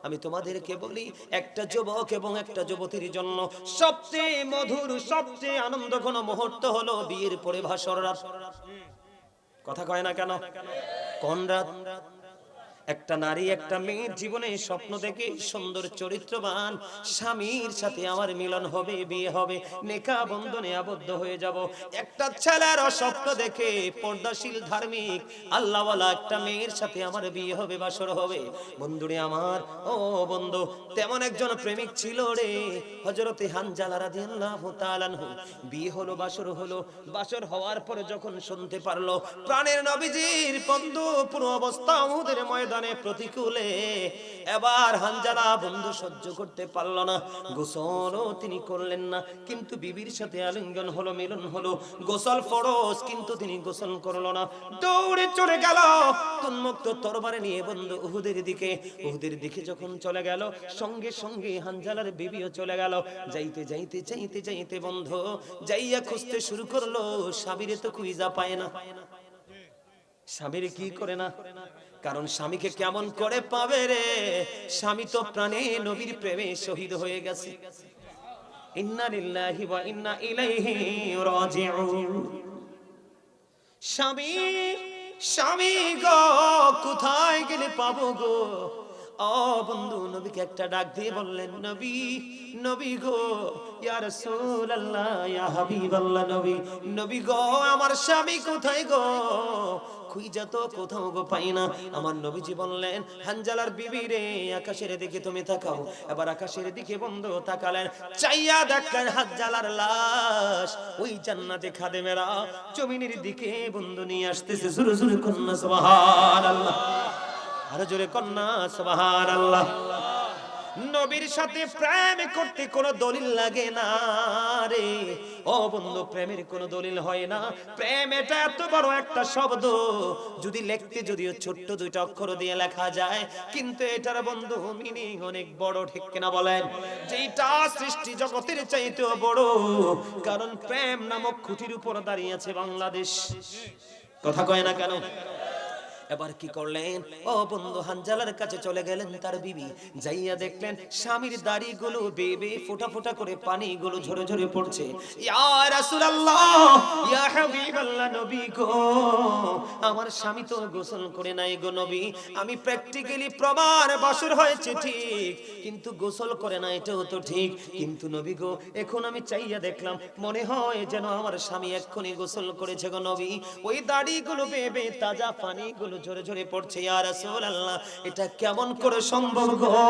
আমি তোমাদেরকে বলি, একটা যুবক এবং একটা যুবতীর জন্য সবচেয়ে মধুর, সবচেয়ে আনন্দঘন মুহূর্ত হলো বিয়ের পরে ভাসর রাত। কথা কয় না কেন? কোন রাত? একটা নারী একটা মেয়ের জীবনে স্বপ্ন দেখে সুন্দর চরিত্রবান স্বামীর সাথে আমার মিলন হবে, বিয়ে হবে, নেকা বন্ধনে আবদ্ধ হয়ে যাব। একটা ছেলের স্বপ্ন দেখে পর্দাশীল ধার্মিক আল্লাহওয়ালা একটা মেয়ের সাথে আমার বিয়ে হবে, বাসর হবে। বন্ধুরে আমার, ও বন্ধু, তেমন একজন প্রেমিক ছিল রে, হযরতে হানজালা রাদিয়াল্লাহু তাআলা আনহু। বিয়ে হলো, বাসর হলো। বাসর হওয়ার পরে যখন শুনতে পারলো প্রাণের নবীজির বন্ধু পুরো অবস্থা উহুদের ময়দানে প্রতিকূলে, এবার হানজালা বন্ধু সহ্য করতে পারল না। গোসলও তিনি করলেন না, কিন্তু বিবির সাথে আলিঙ্গন হলো, মিলন হলো। গোসল ফরজ, কিন্তু তিনি গোসল করলো না। দৌড়ে চলে গেল উন্মুক্ত তরবারি নিয়ে বন্ধু উহুদের দিকে। উহুদের দিকে যখন চলে গেল, সঙ্গে সঙ্গে হানজালার বিবিও চলে গেল। যাইতে যাইতে যাইতে যাইতে বন্ধু যাইয়া খুঁজতে শুরু করলো, স্বামীরে তো খুঁজা পায় না। স্বামীর কি করে না? কারণ স্বামীকে কেমন করে পাবে রে? স্বামী তো প্রাণে নবীর প্রেমে শহীদ হয়ে গেছে। ইন্না লিল্লাহি ওয়া ইন্না ইলাইহি রাজিউন। স্বামী, স্বামী গো, কোথায় গেলে পাবো গো? ও বন্ধু, নবীকে একটা ডাক দিয়ে বললেন, নবী, নবী গো, ইয়া রাসূলুল্লাহ, ইয়া হাবিবাল্লাহ, নবী, নবী গো, আমার স্বামী কোথায় গো? খুঁজা তো কোথাও গো পাই না। আমার নবীজি বললেন, হানজালার বিবি রে, আকাশের দিকে তুমি তাকাও। এবার আকাশের দিকে বন্ধু তাকালেন, চাইয়া দেখলেন হানজালার লাশ ওই জান্নাতে খাদেমেরা জমিনের দিকে বন্ধু নিয়ে আসতেছে। জোরে জোরে কন্যা সুবহানাল্লাহ, আরো জোরে কন্যা সুবহানাল্লাহ। নবীর সাথে প্রেম করতে কোনো দলিল লাগে না রে ও বন্ধু, প্রেমের কোনো দলিল হয় না। প্রেম এটা এত বড় একটা শব্দ, যদি লিখতে যদিও ছোট্ট দুইটা অক্ষর দিয়ে লেখা যায়, কিন্তু এটার বন্ধু মিনিং অনেক বড়, ঠিক কিনা বলেন? যেটা সৃষ্টি জগতের চাইতেও বড়, কারণ প্রেম নামক খুঁটির উপর দাঁড়িয়ে আছে বাংলাদেশ। কথা কয় না কেন? এবার কি করলেন? ও বন্ধু হানজালার কাছে চলে গেলেন তার বিবি। যাইয়া দেখলেন স্বামীর দাড়িগুলো বেবে ফোঁটা ফোঁটা করে পানিগুলো ঝরে ঝরে পড়ছে। ইয়া রাসূলুল্লাহ, ইয়া হাবিবাল্লাহ, নবী গো, আমার স্বামী তো গোসল করে নাই গো নবী। আমি প্র্যাকটিক্যালি প্রমাণ, বাসর হয়েছে ঠিক, কিন্তু গোসল করে না, এটাও তো ঠিক। কিন্তু নবী গো, এখন আমি চাইয়া দেখলাম, মনে হয় যেন আমার স্বামী এক্ষুনি গোসল করেছে গো নবী। ওই দাড়িগুলো বেবে তাজা পানিগুলো ঝরে ঝরে পড়ছে। ইয়া রাসূলুল্লাহ, এটা কেমন করে সম্ভব গো?